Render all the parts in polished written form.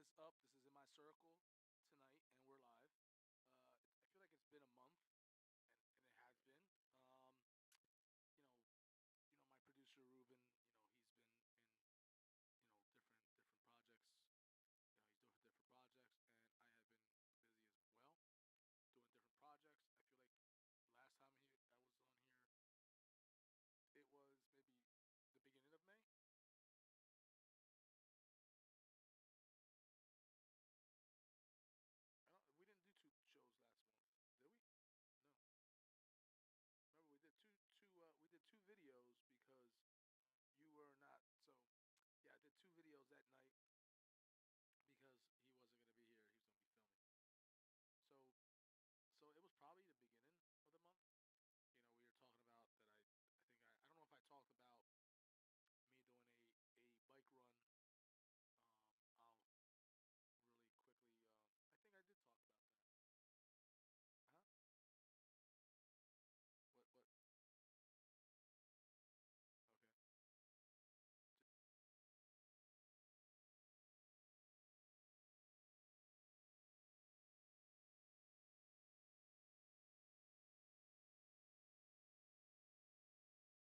this up. This is in my circle tonight, and we're live. I feel like it's been a month, and it has been. You know, my producer Ruben. He's been in different projects. He's doing different projects, and I have been busy as well, doing different projects. I feel like last time I was on here, it was maybe the beginning of May. We didn't do two shows last month, did we? No. Remember, we did two videos because you were not. So yeah, I did two videos that night because he wasn't gonna be here. He was gonna be filming. So it was probably the beginning of the month. We were talking about that. I don't know if I talked about me doing a bike run. I'll really quickly. I think I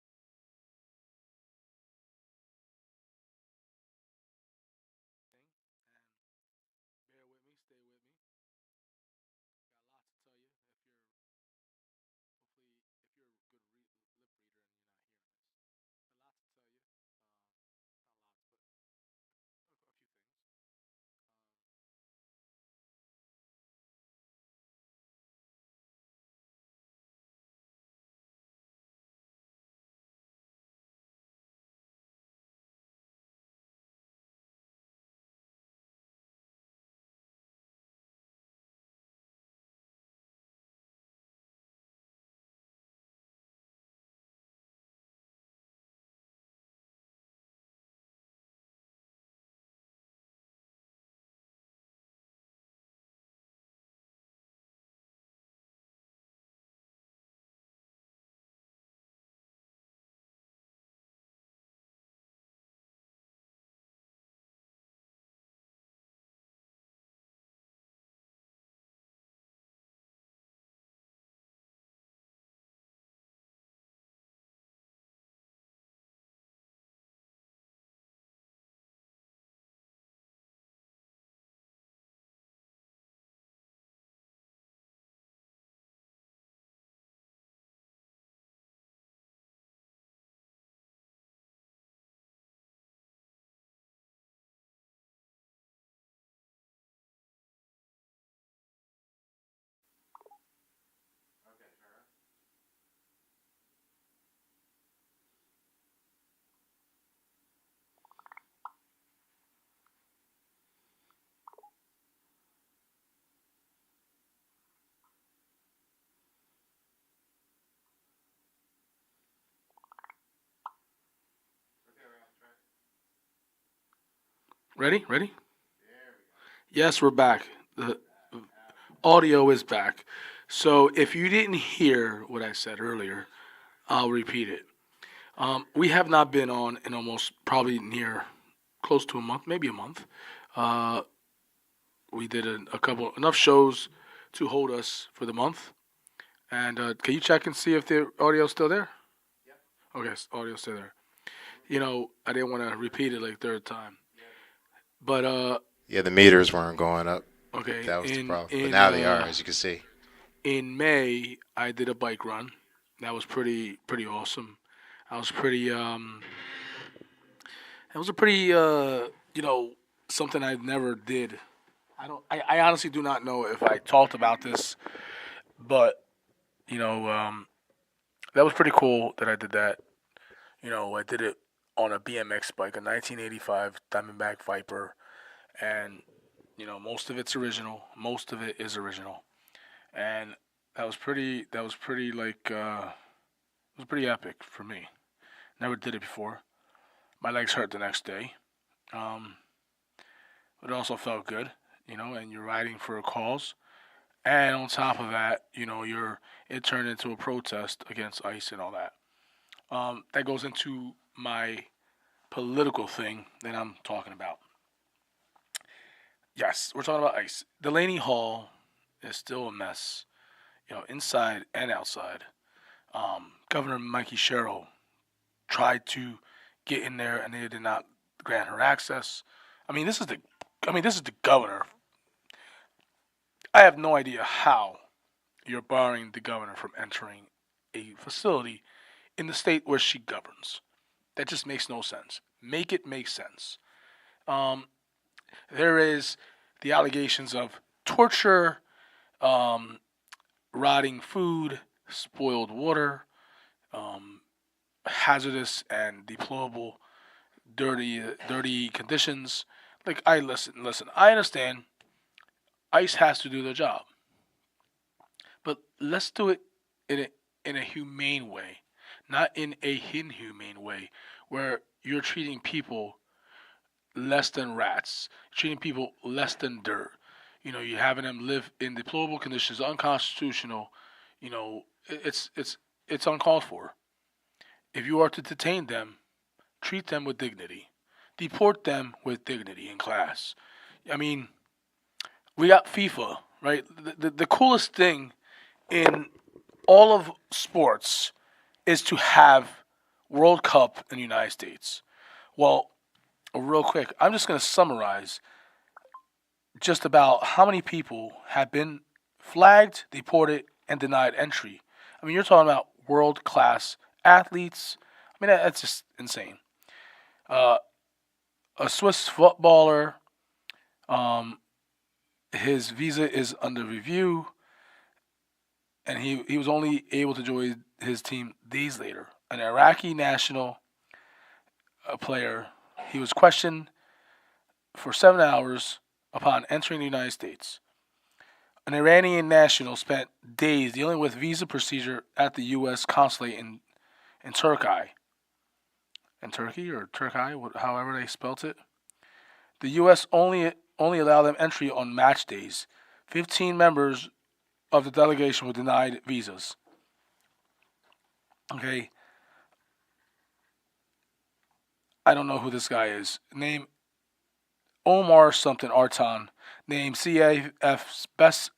did talk about that. Huh? What? Okay. Thing and bear with me. Stay with me. Got a lot to tell you. If you're hopefully if you're a good lip reader and you're not hearing this, a lot to tell you. Not lots, but a few things. Um, Ready? Ready? Yes, we're back. The audio is back. So if you didn't hear what I said earlier, I'll repeat it. We have not been on in almost probably near close to a month, maybe a month. Uh, we did a couple enough shows to hold us for the month. And can you check and see if the audio's still there? Okay, audio's still there. I didn't want to repeat it like third time. But Yeah, the meters weren't going up. okay, That was the in problem. But in now they are, uh, as you can see. in May, I did a bike run. That was pretty awesome. I was pretty it was a pretty something I never did. I honestly do not know if I talked about this, but you know that was pretty cool that I did that. I did it on a BMX bike, a 1985 Diamondback Viper, and most of it's original. Most of it is original, and that was pretty like it was pretty epic for me. Never did it before. My legs hurt the next day. Um, but it also felt good, and you're riding for a cause. And on top of that, it turned into a protest against ICE and all that. That goes into my political thing that I'm talking about. Yes, we're talking about ICE. Delaney Hall is still a mess, inside and outside. Governor Mikey Sherrill tried to get in there, and they did not grant her access. This is the governor. I have no idea how you're barring the governor from entering a facility in the state where she governs. That just makes no sense. Make it make sense. Um, there is the allegations of torture, um, rotting food, spoiled water, um, hazardous and deplorable, dirty conditions. Like I listen. I understand. ICE has to do their job, but let's do it in a humane way, not in a inhumane way, where you're treating people less than rats, treating people less than dirt. You're having them live in deplorable conditions, unconstitutional. It's uncalled for. If you are to detain them, treat them with dignity, deport them with dignity and class. I mean, we got FIFA, right? The coolest thing in all of sports is to have World Cup in the United States. Well, real quick, I'm just going to summarize just about how many people have been flagged, deported, and denied entry. I mean, you're talking about world class athletes. I mean, that's just insane. Uh, a Swiss footballer, um, his visa is under review, and he was only able to join his team days later. An Iraqi national player, he was questioned for 7 hours upon entering the United States. An Iranian national spent days dealing with visa procedure at the U.S. consulate in Turkey. In Turkey or Turkey, however they spelt it. The U.S. only allowed them entry on match days. 15 members of the delegation were denied visas. Okay, I don't know who this guy is. Name Omar something Artan. Named CAF's best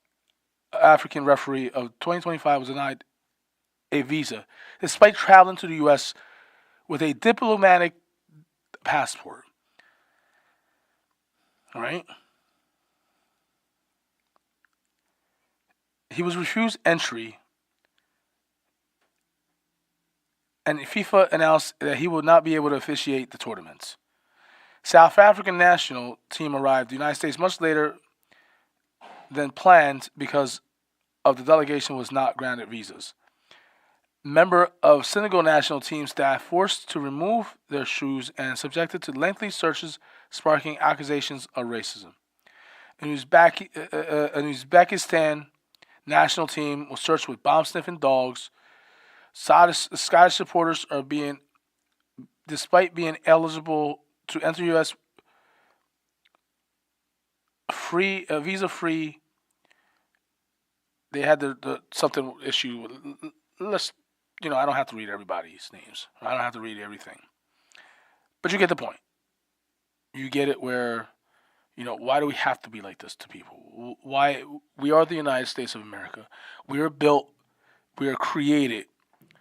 African referee of 2025 was denied a visa despite traveling to the U.S. with a diplomatic passport. All right. He was refused entry, and FIFA announced that he would not be able to officiate the tournaments. South African national team arrived in the United States much later than planned because of the delegation was not granted visas. Member of Senegal national team staff forced to remove their shoes and subjected to lengthy searches, sparking accusations of racism. In Uzbekistan national team was searched with bomb sniffing dogs. Scottish supporters are despite being eligible to enter U.S. free, visa free. They had the something issue. Let's, I don't have to read everybody's names. I don't have to read everything. But you get the point. You get it where, why do we have to be like this to people? Why we are the United States of America. We are built, we are created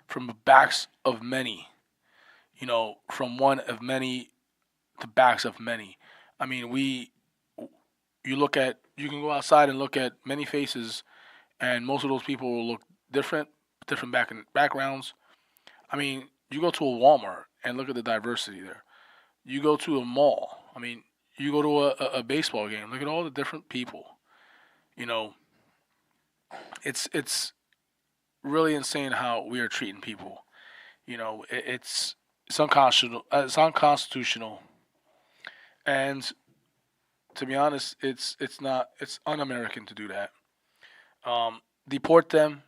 from the backs of many. From one of many to backs of many. I mean, you can go outside and look at many faces, and most of those people will look different backgrounds. I mean, you go to a Walmart and look at the diversity there. You go to a mall. I mean, you go to a baseball game. Look at all the different people. You know, it's really insane how we are treating people. It's unconstitutional. It's unconstitutional, and to be honest, it's not. It's un-American to do that. Deport them,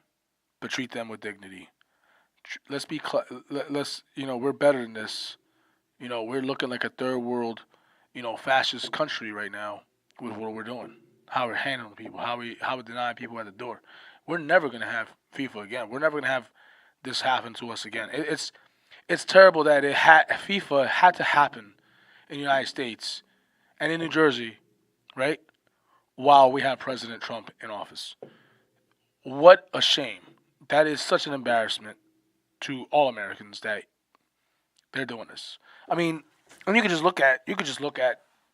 but treat them with dignity. Let's be. Let's. We're better than this. We're looking like a third world, fascist country right now with what we're doing. how we're handling people, how we're denying people at the door. We're never gonna have FIFA again. We're never gonna have this happen to us again. It's terrible that FIFA had to happen in the United States and in New Jersey, right? While we have President Trump in office. What a shame. That is such an embarrassment to all Americans that they're doing this. I mean, and you could just look at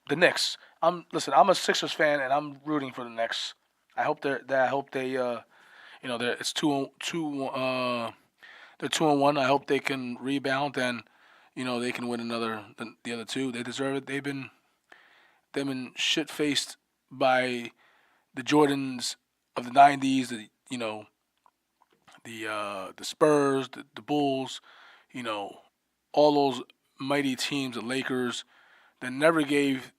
the Knicks. I'm a Sixers fan and I'm rooting for the Knicks. I hope they it's they're 2-1. I hope they can rebound and they can win the other two. They deserve it. They've been shit faced by the Jordans of the '90s. The Spurs, the Bulls, you know, all those mighty teams, the Lakers, that never gave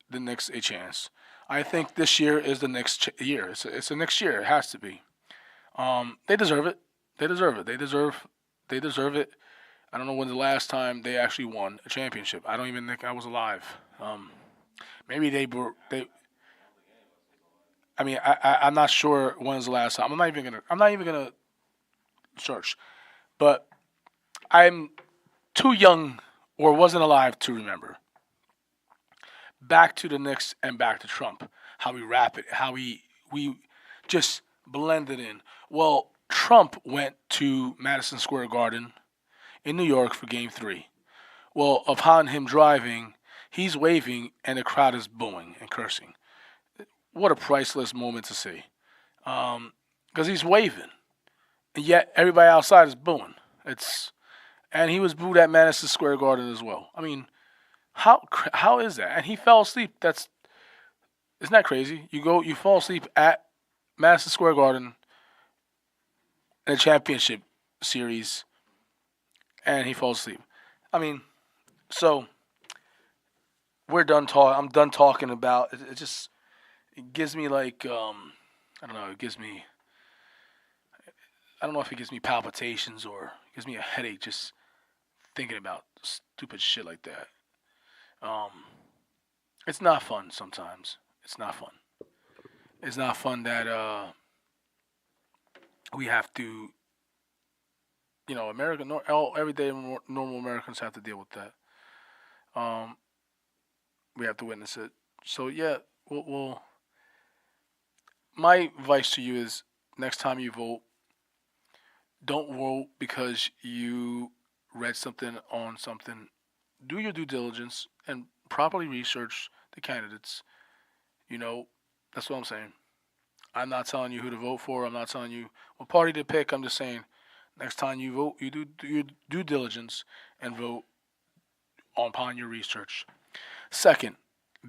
the Knicks a chance. I think this year is the next year. It's the next year. It has to be. They deserve it. They deserve it. They deserve it. I don't know when the last time they actually won a championship. I don't even think I was alive. Maybe they were. I mean, I'm not sure when's the last time. I'm not even gonna search, but I'm too young or wasn't alive to remember. Back to the Knicks and back to Trump. How we rap it. How we just blended in. Well, Trump went to Madison Square Garden in New York for Game 3. Well, upon him driving, he's waving and the crowd is booing and cursing. What a priceless moment to see. Because he's waving, and yet everybody outside is booing. And he was booed at Madison Square Garden as well. I mean, how is that? And he fell asleep. Isn't that crazy? You fall asleep at Madison Square Garden in a championship series, and he falls asleep. I mean, so we're done talking. I'm done talking about it. It gives me like I don't know. I don't know if it gives me palpitations or it gives me a headache just thinking about stupid shit like that. Um, it's not fun sometimes. It's not fun. It's not fun that we have to, everyday normal Americans have to deal with that. Um, we have to witness it. So yeah, we'll my advice to you is next time you vote, don't vote because you read something on something. Do your due diligence and properly research the candidates. You know, that's what I'm saying. I'm not telling you who to vote for. I'm not telling you what party to pick. I'm just saying next time you vote, you do your due diligence and vote upon your research. Second,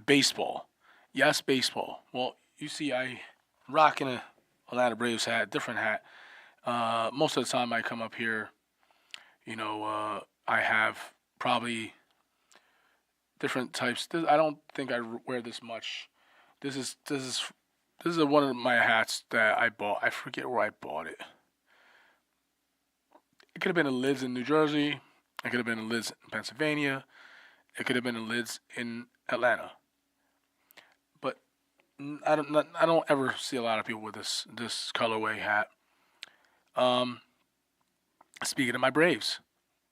baseball. Yes, baseball. Well, you see, I rocking a Atlanta Braves hat, different hat. Most of the time I come up here, I have probably different types. I don't think I wear this much. This is one of my hats that I bought. I forget where I bought it. It could have been a Lids in New Jersey. It could have been a Lids in Pennsylvania. It could have been a Lids in Atlanta. But I don't ever see a lot of people with this colorway hat. Um, Speaking of my Braves,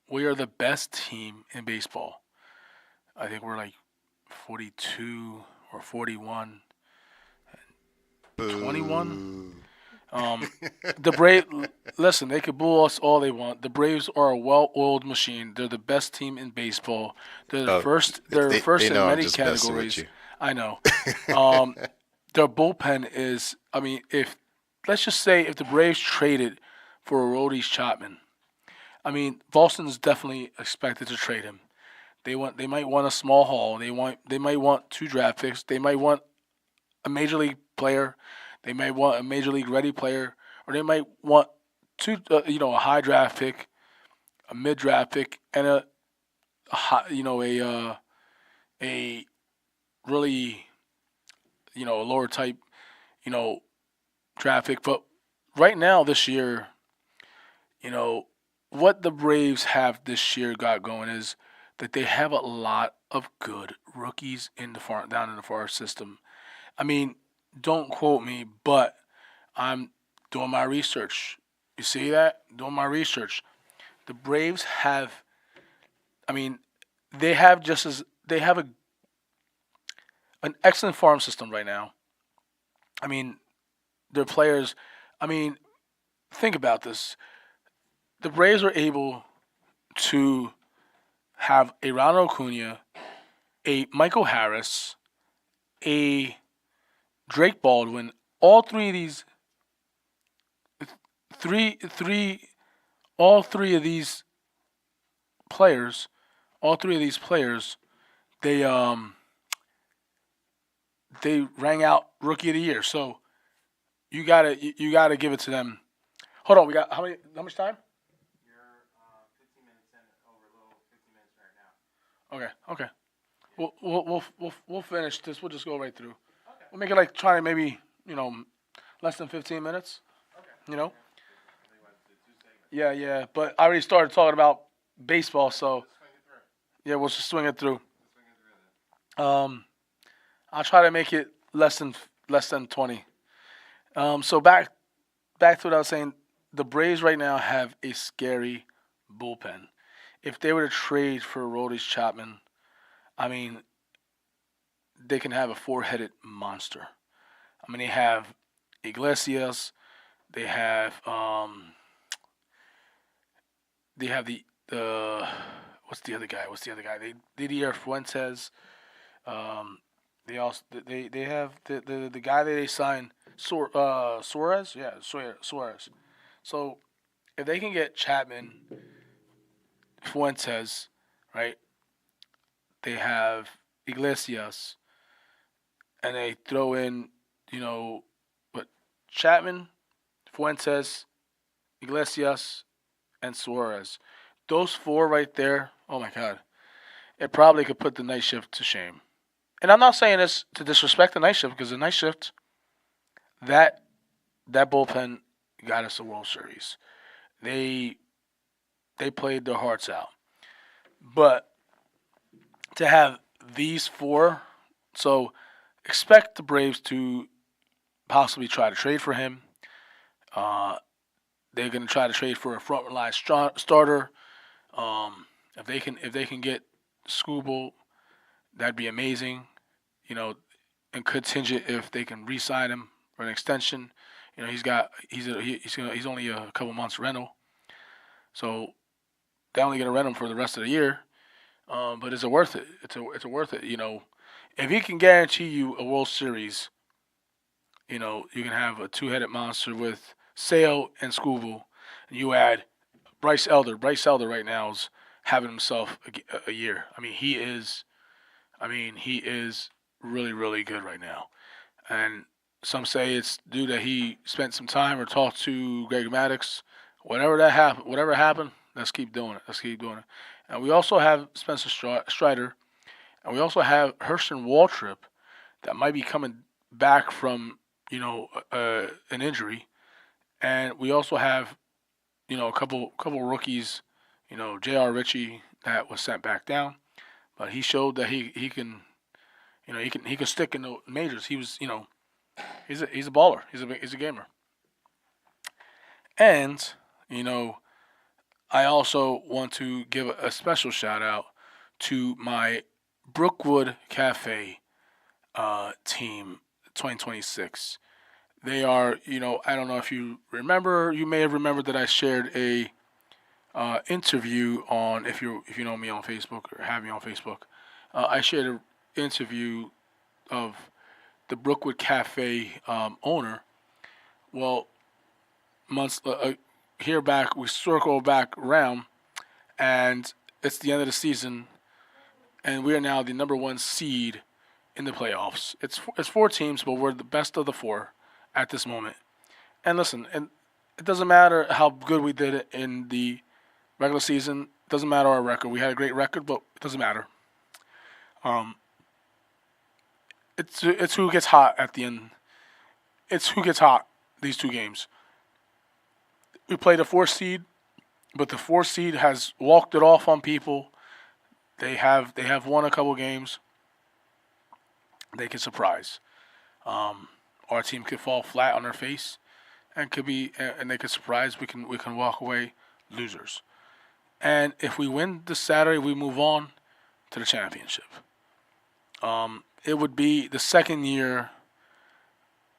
we are the best team in baseball. I think we're like 42 or 41, 21. Boo. The Brave. Listen, they could boo us all they want. The Braves are a well-oiled machine. They're the best team in baseball. They're the Oh, first. They're first they in know I'm many just messing with categories. you. I know. Um, their bullpen is. I mean, if let's just say if the Braves traded for Aroldis Chapman, I mean, Boston's definitely expected to trade him. They might want a small haul. They might want two draft picks. They might want a major league player. They might want a major league ready player, or they might want a high draft pick, a mid draft pick, and a high, a really a lower type you know draft pick. But right now this year, you know what the Braves have this year got going is that they have a lot of good rookies in the farm down in the farm system. I mean, don't quote me, but I'm doing my research. You see that? Doing my research. The Braves have, I mean, they have just as they have an excellent farm system right now. I mean, their players. I mean, think about this. The Braves were able to have a Ronald Acuna, a Michael Harris, a Drake Baldwin. All three of these, three, all three of these players, all three of these players, they they rang out Rookie of the Year. So you gotta give it to them. Hold on, we got how much time? You're 15 minutes in, over a little 15 minutes right now. Okay, okay. We'll finish this. We'll just go right through. Okay. We'll make it like try maybe less than 15 minutes. Okay. You know. They went to 2 segments. Yeah, yeah. But I already started talking about baseball, so Let's swing it through. yeah, we'll just swing it through. Let's swing it through then. I'll try to make it less than 20. So back to what I was saying. The Braves right now have a scary bullpen. If they were to trade for Aroldis Chapman, I mean, they can have a four-headed monster. I mean, they have Iglesias, they have the what's the other guy? What's the other guy? They Didier Fuentes. Um, they also they have the guy that they signed Suarez. Yeah, Suarez. So if they can get Chapman, Fuentes, right? They have Iglesias, and they throw in, what Chapman, Fuentes, Iglesias, and Suarez. Those four right there. Oh my God, it probably could put the night shift to shame. And I'm not saying this to disrespect the night shift because the night shift that that bullpen got us a World Series. They they played their hearts out, but to have these four, so expect the Braves to possibly try to trade for him. Uh, they're going to try to trade for a front line starter. If they can get Scooble, that'd be amazing. You know, and contingent if they can re-sign him for an extension. He's only a couple months rental, so they're only going to rent him for the rest of the year. But is it worth it? It's a worth it. If he can guarantee you a World Series, you can have a two-headed monster with Sale and Scooble. And you add Bryce Elder. Bryce Elder right now is having himself a year. He is really, really good right now. And some say it's due that he spent some time or talked to Greg Maddux. Whatever happened, let's keep doing it. Let's keep doing it. And we also have Spencer Strider, and we also have Hurston Waltrip that might be coming back from an injury, and we also have a couple rookies, J.R. Ritchie that was sent back down, but he showed that he can he can stick in the majors. He was he's a baller. He's a gamer, and you know I also want to give a special shout out to my Brookwood Cafe team 2026. They are, I don't know if you remember. You may have remembered that I shared a interview on if you know me on Facebook or have me on Facebook. I shared an interview of the Brookwood Cafe owner. Well, months here back, we circle back around, and it's the end of the season, and we are now the number one seed in the playoffs. It's four teams, but we're the best of the four at this moment. And listen, and it doesn't matter how good we did it in the regular season. It doesn't matter our record. We had a great record, but it doesn't matter. Um, it's who gets hot at the end. It's who gets hot these two games. We played a four seed, but the four seed has walked it off on people. They have won a couple games. They can surprise. our team could fall flat on their face and they could surprise. We can walk away losers. And if we win this Saturday, we move on to the championship. It would be the second year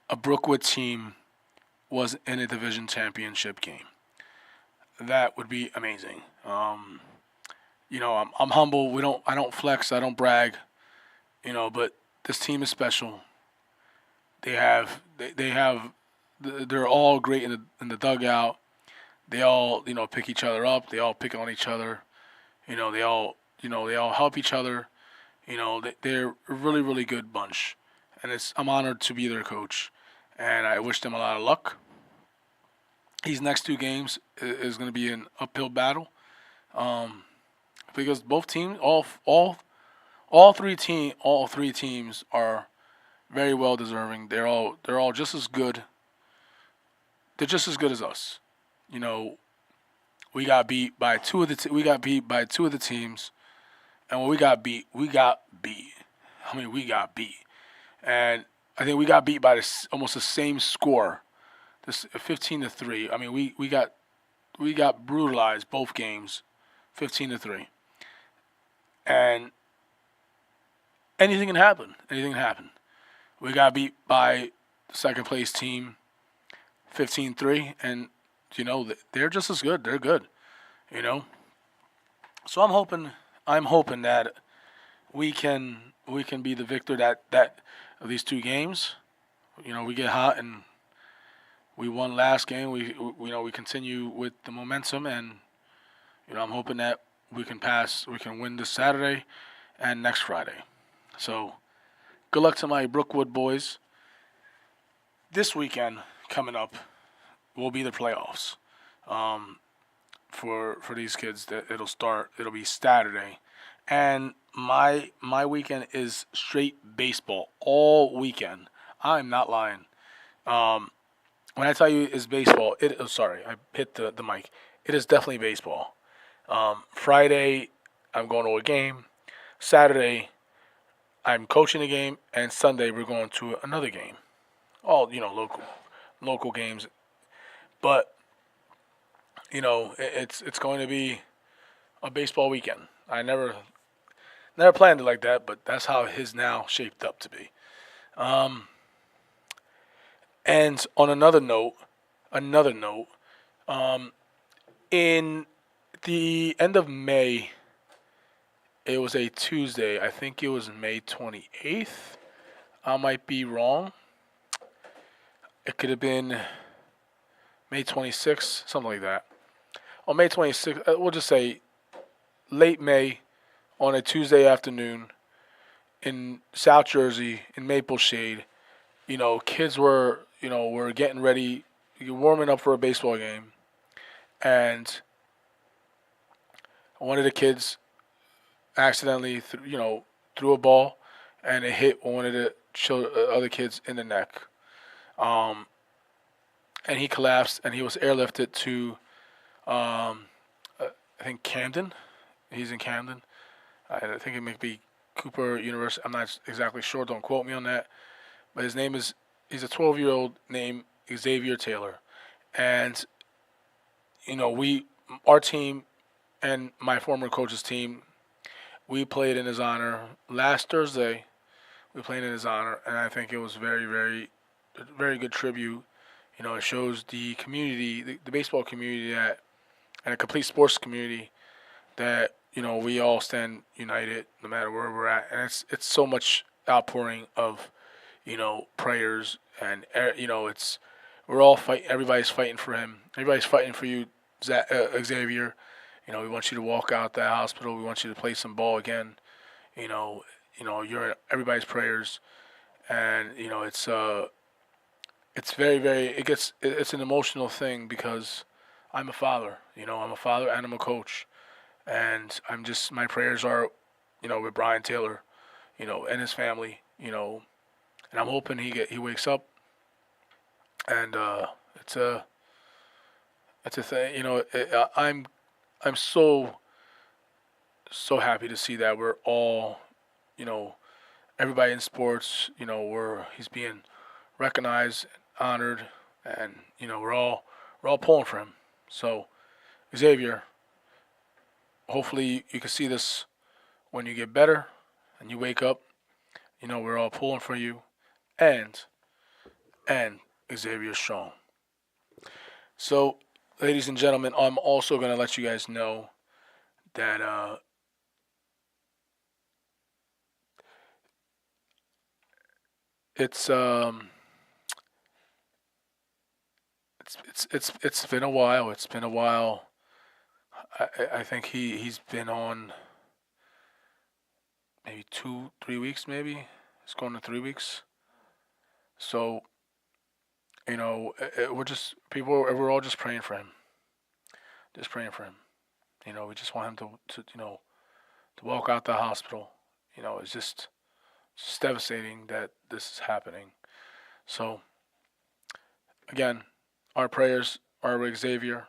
a Brookwood team was in a division championship game. That would be amazing. I'm humble. I don't flex. I don't brag. But this team is special. They're all great in the dugout. They all pick each other up. They all pick on each other. They all help each other. They're a really really good bunch, and I'm honored to be their coach, and I wish them a lot of luck. These next two games is going to be an uphill battle, because both teams, all three teams are very well deserving. They're all just as good. They're just as good as us. You know, we got beat by we got beat by two of the teams, and when we got beat, we got beat. I mean, we got beat, and I think we got beat by almost the same score, this 15-3. I mean, we got brutalized both games, 15-3, and anything can happen. Anything can happen. We got beat by the second place team, 15-3, and they're just as good. They're good. You know, so I'm hoping that we can be the victor that of these two games. We get hot and we won last game. We continue with the momentum, and I'm hoping that we can win this Saturday and next Friday. So good luck to my Brookwood boys. This weekend coming up will be the playoffs. For these kids, that it'll be Saturday, and my weekend is straight baseball all weekend. I'm not lying. Um, when I tell you it's baseball, sorry, I hit the mic. It is definitely baseball. Friday, I'm going to a game. Saturday, I'm coaching a game, and Sunday we're going to another game. All local games, but it's going to be a baseball weekend. I never planned it like that, but that's how it is now shaped up to be. Um, and on another note, um, in the end of May, it was a Tuesday. I think it was May 28th. I might be wrong. It could have been May 26th, something like that. On May 26th, we'll just say late May, on a Tuesday afternoon in South Jersey, in Maple Shade. Kids were getting ready, warming up for a baseball game, and one of the kids accidentally, threw a ball, and it hit one of the other kids in the neck. Um, and he collapsed, and he was airlifted to, um, I think Camden. He's in Camden. I think it may be Cooper University. I'm not exactly sure. Don't quote me on that. But he's a 12-year-old named Xavier Taylor. And, our team and my former coach's team, we played in his honor last Thursday. We played in his honor, and I think it was very, very, very good tribute. It shows the community, the baseball community, and a complete sports community, that we all stand united no matter where we're at, and it's so much outpouring of prayers, and it's we're all fighting. Everybody's fighting for him. Everybody's fighting for you, Xavier. We want you to walk out that hospital. We want you to play some ball again. You're in everybody's prayers, and it's very very it's an emotional thing, because I'm a father. I'm a father and I'm a coach, and my prayers are, with Brian Taylor, and his family, and I'm hoping he wakes up, and it's a thing, I'm so happy to see that we're all, you know, everybody in sports, where he's being recognized, honored, and we're all pulling for him. So Xavier, hopefully you can see this when you get better and you wake up. We're all pulling for you, and Xavier Strong. So, ladies and gentlemen, I'm also gonna let you guys know that it's it's been a while. It's been a while. I think he's been on maybe 2-3 weeks, maybe. It's going to 3 weeks. So we're all just praying for him, just praying for him. We just want him to walk out the hospital. It's just devastating that this is happening. So again, our prayers are with Xavier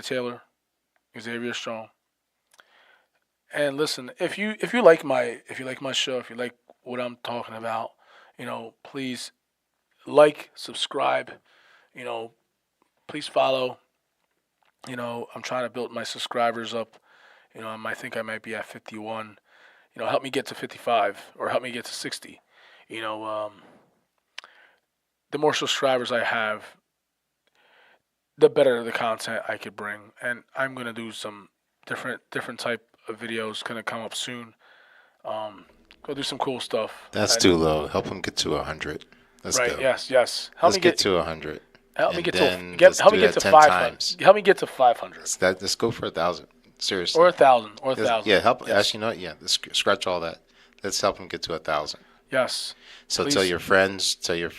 Taylor, Xavier Strong. And listen, if you like my show, if you like what I'm talking about, please like, subscribe, please follow. I'm trying to build my subscribers up. I think I might be at 51. Help me get to 55 or help me get to 60. The more subscribers I have, the better the content I could bring. And I'm gonna do some different type of videos. Gonna come up soon. Go do some cool stuff. That's too low. Help him get to 100. Let's right. go. Yes. Let's get to 100. Help me get to help me get to 500. Help me get to 500. Let's go for 1,000. Seriously. Or 1,000. Yeah, help. Yes. Actually, let's scratch all that. Let's help him get to 1,000. Yes. So please. Tell your friends, tell your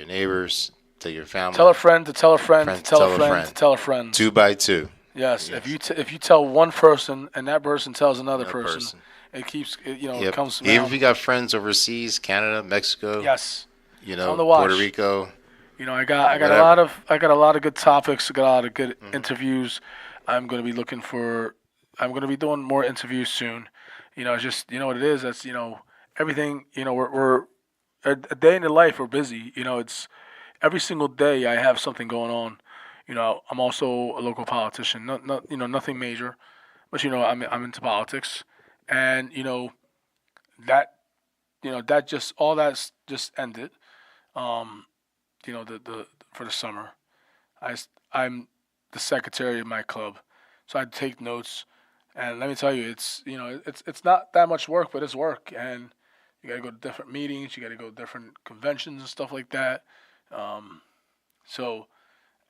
neighbors, tell your family. Tell a friend to tell a friend to tell a friend to tell a friend. 2 by 2. Yes. If you tell one person and that person tells another person, it keeps it comes. Even if you got friends overseas, Canada, Mexico. Yes. Puerto Rico. I got a lot of good topics. I got a lot of good interviews. I'm gonna be doing more interviews soon. It's just what it is. That's everything. We're a day in the life. We're busy. It's every single day I have something going on. I'm also a local politician. Not nothing major, but I'm into politics, and that just all that's just ended. The for the summer, I'm the secretary of my club, so I take notes, and let me tell you, it's not that much work, but it's work, and you got to go to different meetings, you got to go to different conventions and stuff like that.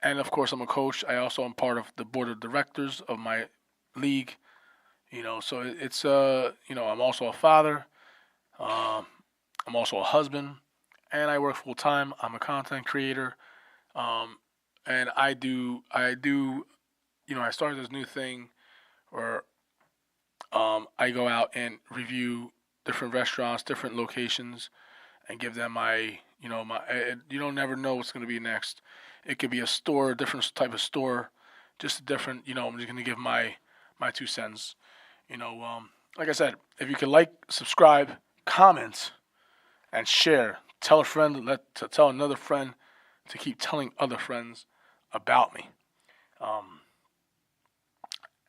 And of course I'm a coach. I also am part of the board of directors of my league. So it's I'm also a father. I'm also a husband, and I work full time. I'm a content creator, and I started this new thing where I go out and review different restaurants, different locations, and give them my. You don't never know what's going to be next. It could be a store, a different type of store, just a different. I'm just going to give my 2 cents. Like I said, if you could like, subscribe, comment, and share. Tell a friend, tell another friend to keep telling other friends about me.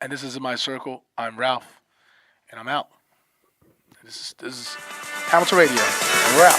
And this is In My Circle. I'm Ralph, and I'm out. This is Hamilton Radio, and we're out.